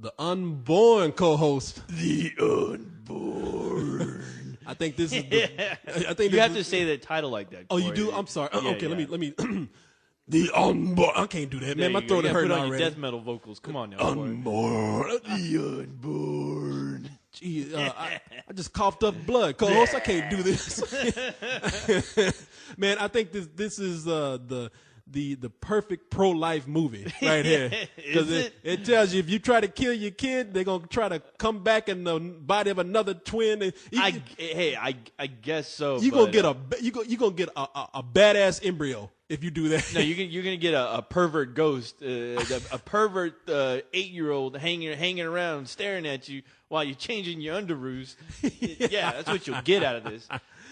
The Unborn co-host. The Unborn. I think this is the... I think you have to say that title like that, Corey. Oh, you do? I'm sorry. Yeah, okay, yeah. let me... The Unborn. I can't do that, man. My throat is hurting put on already. your death metal vocals. Come on now, Unborn. The Unborn. Gee, I just coughed up blood, co-host. I can't do this. Man, I think this is the perfect pro-life movie right here. Because it tells you if you try to kill your kid, they're going to try to come back in the body of another twin. And I guess so. You're going to get a badass embryo if you do that. No, you're gonna get a pervert ghost, a pervert 8-year-old hanging around staring at you while you're changing your underoos. Yeah, that's what you'll get out of this.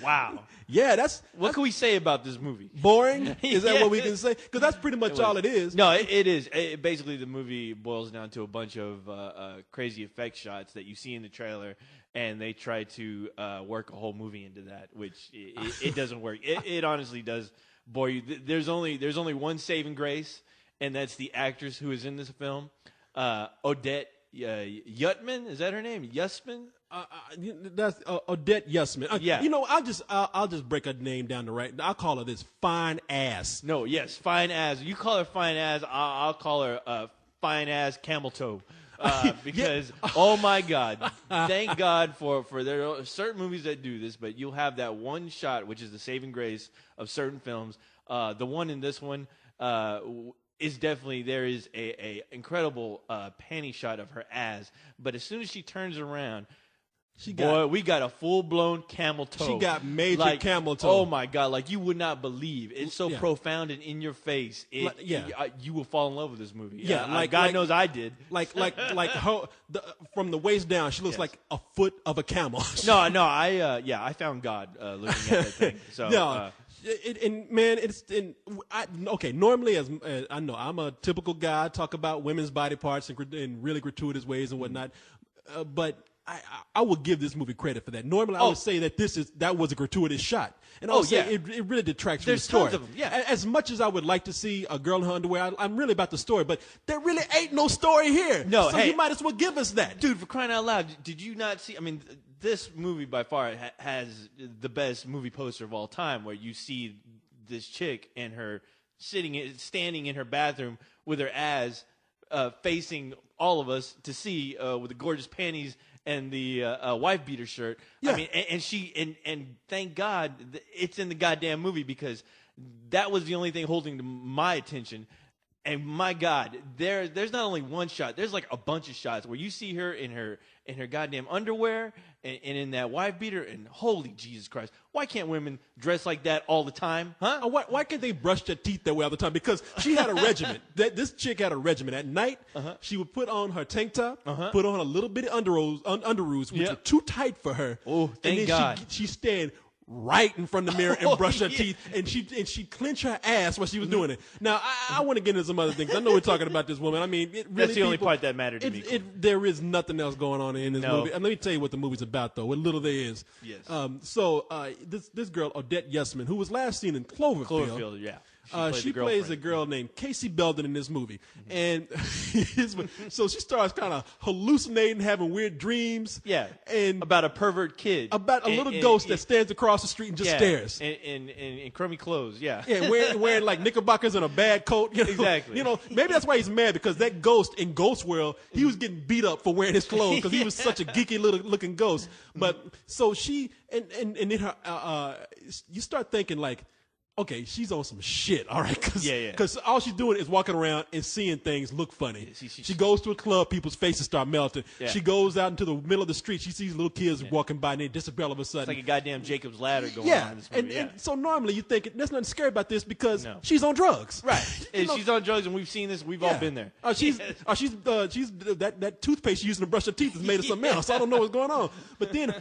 Wow. Yeah, what can we say about this movie? Boring? Is that what we can say? Because that's pretty much all it is. No, it is. Basically, the movie boils down to a bunch of crazy effect shots that you see in the trailer, and they try to work a whole movie into that, which it doesn't work. It honestly does bore you. There's only one saving grace, and that's the actress who is in this film, Odette Yutman. Is that her name? Yusman? That's Odette Yusman. Yeah. You know, I'll just break her name down to right. I'll call her this fine ass. No, yes, fine ass. You call her fine ass. I'll call her fine ass camel toe. Because oh my God, thank God for there are certain movies that do this, but you'll have that one shot which is the saving grace of certain films. The one in this one is definitely there is a incredible panty shot of her ass, but as soon as she turns around, we got a full-blown camel toe. She got major camel toe. Oh, my God. Like, you would not believe. It's so profound and in your face. You will fall in love with this movie. Yeah, God knows I did. Like her, from the waist down, she looks like a foot of a camel. No, I found God looking at that thing. So, normally as I know, I'm a typical guy. I talk about women's body parts in really gratuitous ways and whatnot, but I would give this movie credit for that. Normally, I would say that was a gratuitous shot, and it really detracts from the story. Tons of them, yeah. As much as I would like to see a girl in her underwear, I'm really about the story, but there really ain't no story here. No, so you might as well give us that, dude. For crying out loud, did you not see? I mean, this movie by far has the best movie poster of all time, where you see this chick and her standing in her bathroom with her ass facing all of us to see, with the gorgeous panties and the wife beater shirt. Yeah. I mean, and thank God it's in the goddamn movie, because that was the only thing holding to my attention. And my God, there's not only one shot, there's like a bunch of shots where you see her in her goddamn underwear and in that wife beater, and holy Jesus Christ, why can't women dress like that all the time? Huh? Why can't they brush their teeth that way all the time? Because she had a regimen. This chick had a regimen. At night, she would put on her tank top, put on a little bit of underoos, which were too tight for her. Oh, thank God. She stand right in front of the mirror and brush her teeth, and she clenched her ass while she was doing it. Now, I want to get into some other things. I know we're talking about this woman. I mean, that's the only part that mattered to me. There is nothing else going on in this movie. And let me tell you what the movie's about, though. What little there is. Yes. This girl, Odette Yusman, who was last seen in Cloverfield. Yeah. She plays a girl named Casey Belden in this movie. And so she starts kind of hallucinating, having weird dreams. Yeah. And about a pervert kid. About a little ghost that stands across the street and just stares. In crummy clothes, yeah. Yeah, wearing like knickerbockers and a bad coat. Exactly. You know, maybe that's why he's mad, because that ghost in Ghost World, he was getting beat up for wearing his clothes because he was such a geeky little looking ghost. But so she, and in her, you start thinking like, okay, she's on some shit, all right? Because all she's doing is walking around and seeing things look funny. She goes to a club, people's faces start melting. Yeah. She goes out into the middle of the street. She sees little kids walking by, and they disappear all of a sudden. It's like a goddamn Jacob's Ladder going on in this movie. And so normally you think there's nothing scary about this because she's on drugs. Right. She's on drugs, and we've seen this. We've all been there. That toothpaste she's using to brush her teeth is made of something else. I don't know what's going on. But then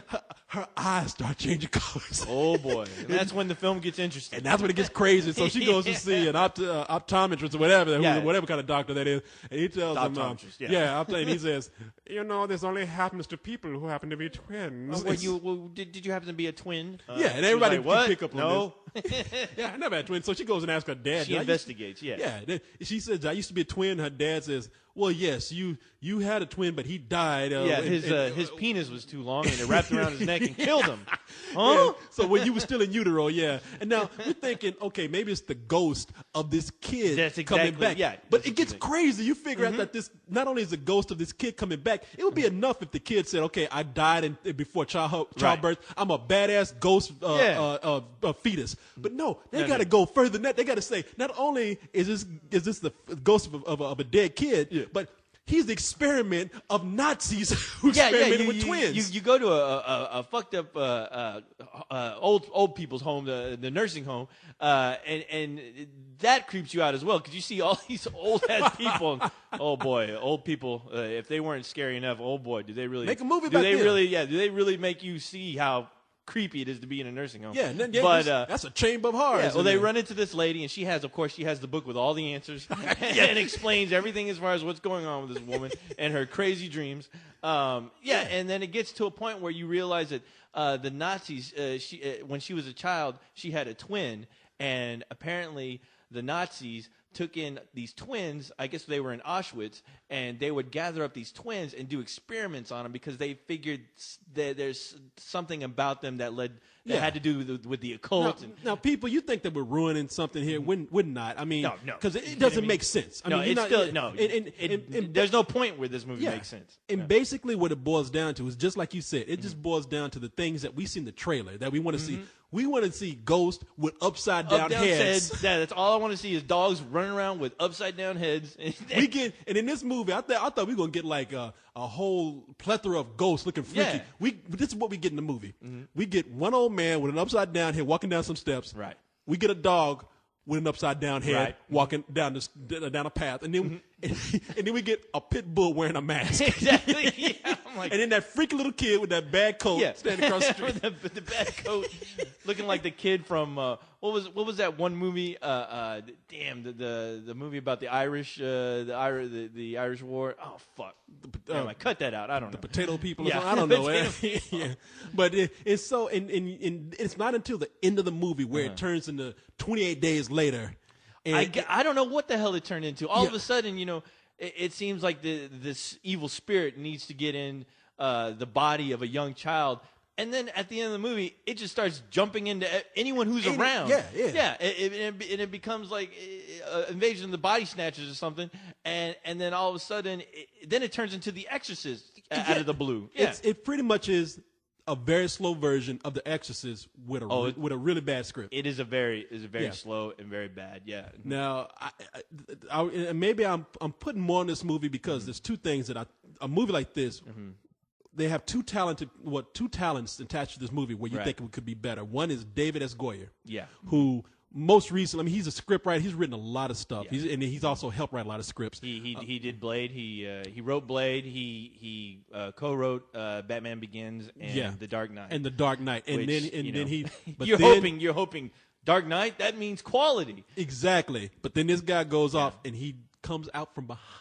her eyes start changing colors. Oh, boy. And that's when the film gets interesting. And that's when it gets crazy. So she goes to see an optometrist or whatever kind of doctor that is, and he tells him, and he says, this only happens to people who happen to be twins. Did you happen to be a twin? And everybody can pick up on this. Yeah, I never had twins. So she goes and asks her dad. She investigates. Yeah, she says, I used to be a twin. Her dad says, well, yes, you had a twin, but he died. His penis was too long, and it wrapped around his neck and killed him. Huh? Yeah, so when you were still in utero, yeah. And now we're thinking, okay, maybe it's the ghost of this kid coming back. Yeah, but it gets crazy. You figure out that this not only is the ghost of this kid coming back, it would be enough if the kid said, okay, I died before childbirth. I'm a badass ghost fetus. But no, they got to go further than that. They got to say, not only is this the ghost of a dead kid, but he's the experiment of Nazis who experimented with twins. You go to a fucked up old people's home, the nursing home, and that creeps you out as well because you see all these old ass people. Oh boy, old people. If they weren't scary enough, oh boy, do they really make a movie? Do they really? Yeah, do they really make you see how creepy it is to be in a nursing home? Yeah, but that's a chamber of horrors. Yeah, well, they run into this lady, and she has the book with all the answers and explains everything as far as what's going on with this woman and her crazy dreams. And then it gets to a point where you realize that the Nazis, when she was a child, she had a twin, and apparently the Nazis took in these twins. I guess they were in Auschwitz, and they would gather up these twins and do experiments on them because they figured that there's something about them that had to do with the occult. Now, people, you think that we're ruining something here? We're not. I mean, no, because it doesn't make sense. There's no point where this movie makes sense. And basically, what it boils down to is just like you said. It just boils down to the things that we see in the trailer that we want to see. We want to see ghosts with upside down heads. That's all I want to see is dogs running around with upside down heads. And in this movie, I thought we were gonna get like a whole plethora of ghosts looking freaky. Yeah. This is what we get in the movie. We get one old man with an upside down head walking down some steps. Right. We get a dog with an upside down head walking down a path, and then and then we get a pit bull wearing a mask. Exactly. Yeah. And then that freaky little kid with that bad coat standing across the street. the bad coat, looking like the kid from what was that one movie? The movie about the Irish, the Irish War. Oh fuck! I cut that out. I don't know. The potato people. Yeah, I don't know. Yeah. But it's so, and it's not until the end of the movie where it turns into 28 days later. I don't know what the hell it turned into. All of a sudden, it seems like this evil spirit needs to get in the body of a young child. And then at the end of the movie, it just starts jumping into anyone who's around. Yeah. And it becomes like Invasion of the Body Snatchers or something. And then all of a sudden, it turns into The Exorcist out of the blue. Yeah. It pretty much is a very slow version of The Exorcist with a really bad script. It is a very slow and very bad. Yeah. Now, maybe I'm putting more on this movie because there's two things that a movie like this. They have two talents attached to this movie where you think it could be better. One is David S. Goyer, who most recently, he's a script writer. He's written a lot of stuff. And he's also helped write a lot of scripts. He did Blade. He wrote Blade. He co-wrote Batman Begins and The Dark Knight. And The Dark Knight. And then he. But you're hoping Dark Knight. That means quality. Exactly. But then this guy goes off and he comes out from behind,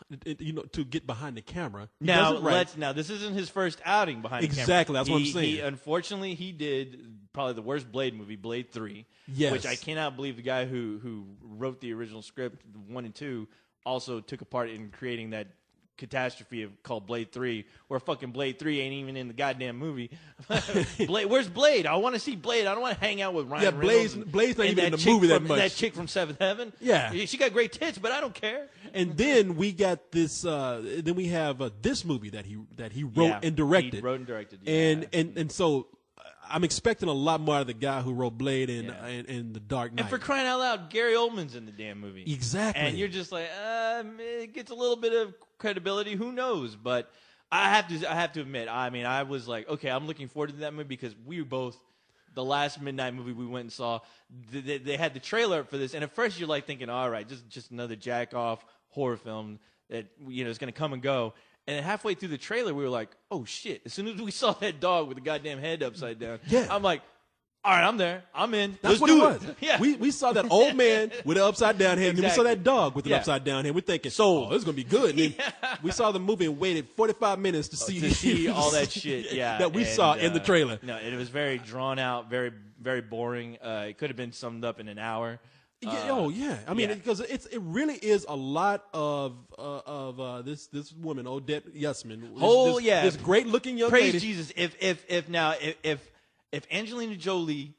to get behind the camera. Now this isn't his first outing behind the camera. Exactly, that's what I'm saying. Unfortunately, he did probably the worst Blade movie, Blade 3. Yes. Which I cannot believe the guy who wrote the original script, 1 and 2, also took a part in creating that catastrophe called Blade 3, where fucking Blade 3 ain't even in the goddamn movie. Where's Blade? I want to see Blade. I don't want to hang out with Ryan Reynolds. Blade's not even in the movie that much. That chick from Seventh Heaven. Yeah. She got great tits, but I don't care. And then we got this. Then we have this movie that he wrote and directed. He wrote and directed. Yeah. And so I'm expecting a lot more out of the guy who wrote Blade and The Dark Knight. And for crying out loud, Gary Oldman's in the damn movie. Exactly. And you're just like, it gets a little bit of credibility. Who knows? But I have to admit, I mean, I was like, okay, I'm looking forward to that movie because we were both. The last midnight movie we went and saw, they had the trailer for this, and at first you're like thinking, all right, just another jack off horror film that is going to come and go. And then halfway through the trailer, we were like, oh shit! As soon as we saw that dog with the goddamn head upside down, I'm like, all right, I'm there, I'm in. That's Let's do what it was. Yeah, we saw that old man with an upside down head, and then we saw that dog with an upside down head. We're thinking, oh, this is gonna be good. And then we saw the movie and waited 45 minutes to see all that shit. Yeah, that we saw in the trailer. No, it was very drawn out, very very boring. It could have been summed up in an hour. Yeah. I mean, because it really is a lot of this woman, Odette Yusman. This great looking young lady. Praise Jesus. If Angelina Jolie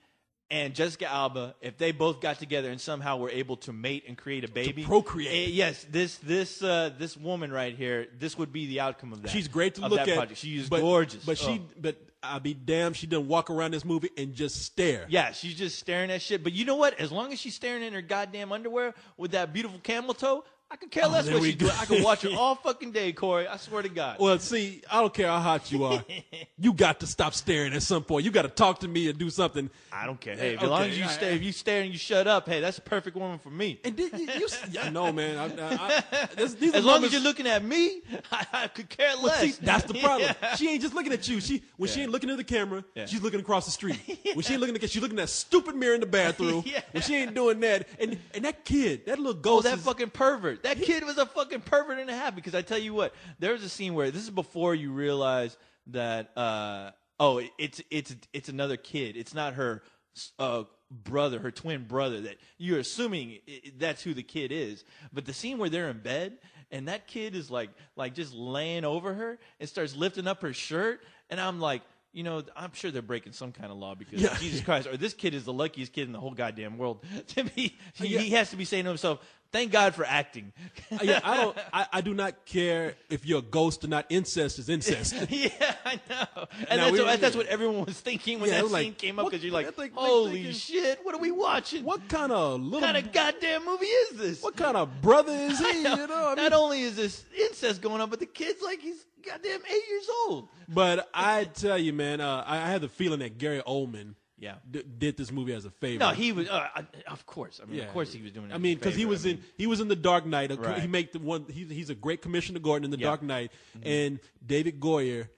and Jessica Alba, if they both got together and somehow were able to mate and create a baby, to procreate. Yes, this woman right here, this would be the outcome of that. She's great to look at. Project. She is gorgeous. But I'll be damned, she didn't walk around this movie and just stare. Yeah, she's just staring at shit. But you know what? As long as she's staring in her goddamn underwear with that beautiful camel toe, I could care less what she's doing. I could watch her all fucking day, Corey. I swear to God. Well, see, I don't care how hot you are. You got to stop staring at some point. You got to talk to me and do something. I don't care. Hey, as long as you stare, if you stare and you shut up, hey, that's a perfect woman for me. And I know, man. As long as you're looking at me, I could care less. See, that's the problem. She ain't just looking at you. She ain't looking at the camera, she's looking across the street. When she ain't looking at, she's looking at that stupid mirror in the bathroom. When she ain't doing that, and that kid, that little ghost, that fucking pervert. That kid was a fucking pervert and a half, because I tell you what, there was a scene where, this is before you realize that it's another kid. It's not her brother, her twin brother, that you're assuming that's who the kid is. But the scene where they're in bed and that kid is like just laying over her and starts lifting up her shirt, and I'm like, I'm sure they're breaking some kind of law, because Jesus Christ, or this kid is the luckiest kid in the whole goddamn world. To me, he has to be saying to himself, thank God for acting. I do not care if you're a ghost or not. Incest is incest. Yeah, I know. And that's what everyone was thinking when that scene came up, because you're like, holy shit, what are we watching? What kind of goddamn movie is this? What kind of brother is he? Not only is this incest going on, but the kid's like, he's goddamn 8 years old. But I tell you, man, I had the feeling that Gary Oldman did this movie as a favor. No, he was. Of course. I mean, of course he was doing it. I mean, because he was in The Dark Knight. Right. He made the one. He's a great Commissioner Gordon in The Dark Knight, and David Goyer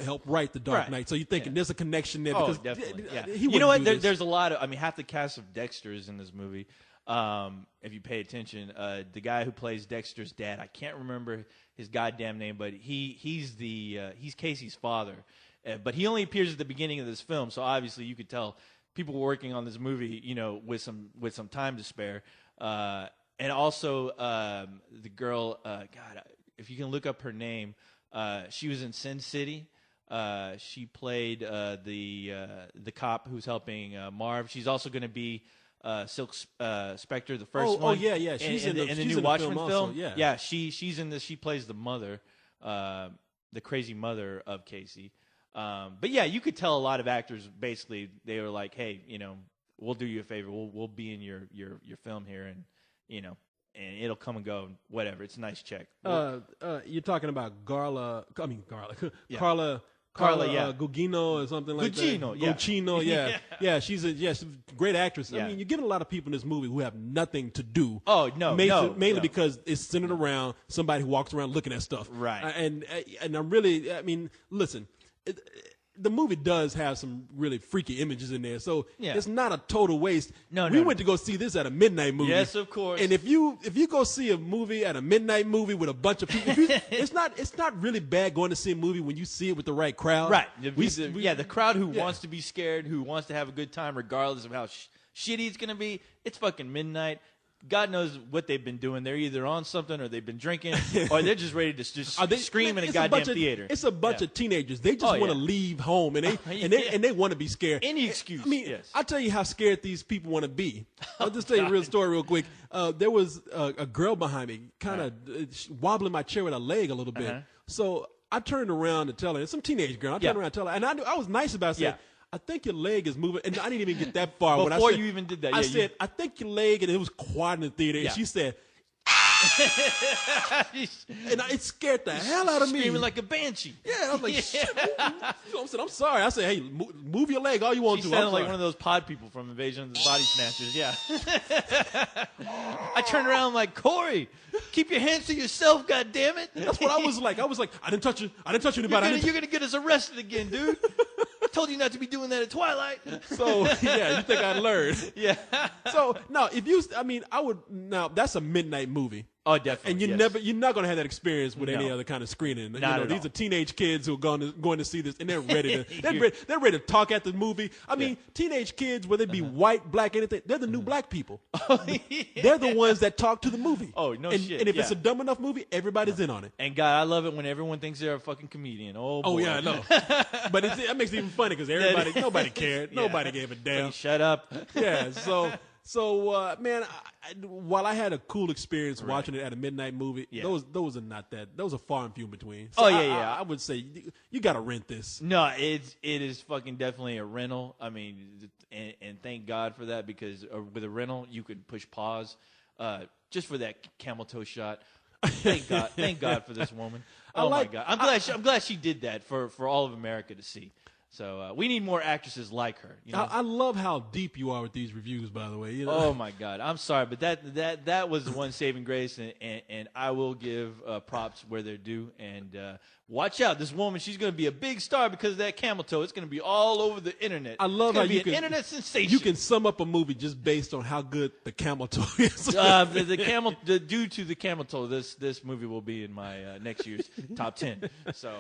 helped write The Dark Knight. So you're thinking there's a connection there. Because definitely. You know what? There's a lot of. I mean, half the cast of Dexter is in this movie. If you pay attention, the guy who plays Dexter's dad, I can't remember his goddamn name, but he's Casey's father. But he only appears at the beginning of this film, so obviously you could tell people were working on this movie, with some time to spare. And also the girl, God, if you can look up her name, she was in Sin City. She played the cop who's helping Marv. She's also going to be Silk Spectre, the first one. Oh yeah. She's in the new Watchmen film. Yeah, she's in this. She plays the mother, the crazy mother of Casey. But yeah, you could tell a lot of actors basically they were like, hey, we'll do you a favor. We'll be in your film here, and and it'll come and go, whatever. It's a nice check. You're talking about Carla Gugino or something like that. Gugino, yeah. Yeah, she's a great actress. Yeah. I mean, you're giving a lot of people in this movie who have nothing to do. Oh, no. Mainly because it's centered around somebody who walks around looking at stuff. Right. And I'm really, I mean, listen, the movie does have some really freaky images in there, so it's not a total waste. We went to go see this at a midnight movie. Yes, of course. And if you go see a movie at a midnight movie with a bunch of people, it's not really bad going to see a movie when you see it with the right crowd. Right. The crowd who wants to be scared, who wants to have a good time regardless of how shitty it's going to be. It's fucking midnight. God knows what they've been doing. They're either on something, or they've been drinking, or they're just ready to scream in a goddamn theater. It's a bunch of teenagers. They just want to leave home, and they want to be scared. Any excuse. I mean, I'll tell you how scared these people want to be. I'll just tell you a real story real quick. There was a girl behind me, kind of wobbling my chair with her leg a little bit. So I turned around to tell her. It's some teenage girl. I turned around to tell her, and I was nice about it. I said, I think your leg is moving. And I didn't even get that far. Before you even did that. I said, I think your leg, and it was quiet in the theater. And she said, and it scared the hell out of me. Screaming like a banshee. Yeah, I was like, shit. I said, I'm sorry. I said, hey, move your leg all you want to. She sounded like one of those pod people from Invasion of the Body Snatchers. Yeah. I turned around like, Corey, keep your hands to yourself, goddammit. That's what I was like. I didn't touch you. I didn't touch anybody. You're going to get us arrested again, dude. I told you not to be doing that at Twilight. So, yeah, you think I learned. Yeah. So, no, that's a midnight movie. Oh, definitely. And you're not going to have that experience with any other kind of screening. These are teenage kids who are going to see this, and they're ready to they're ready to talk at the movie. I mean, teenage kids, whether they be white, black, anything, they're the new black people. They're the ones that talk to the movie. Oh, no and, shit. And if it's a dumb enough movie, everybody's in on it. And God, I love it when everyone thinks they're a fucking comedian. Oh, boy. Oh yeah, I know. But that makes it even funny because nobody cared, nobody gave a damn. Shut up. Yeah, so man, while I had a cool experience watching it at a midnight movie, those are not that. Those are far and few between. So I would say you got to rent this. No, it is fucking definitely a rental. I mean, and thank God for that, because with a rental you could push pause just for that camel toe shot. Thank God for this woman. Oh my God, I'm glad she did that for all of America to see. So we need more actresses like her. You know? I love how deep you are with these reviews, by the way. Oh my God, I'm sorry, but that was the one saving grace, and I will give props where they're due. And watch out, this woman, she's going to be a big star because of that camel toe. It's going to be all over the internet. I love how you can internet sensation. You can sum up a movie just based on how good the camel toe is. Due to the camel toe, this movie will be in my next year's top 10. So,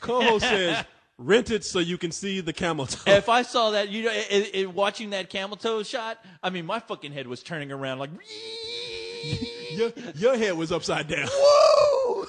Co-host says, rent it so you can see the camel toe. If I saw that, watching that camel toe shot, I mean, my fucking head was turning around like. Your head was upside down. Woo!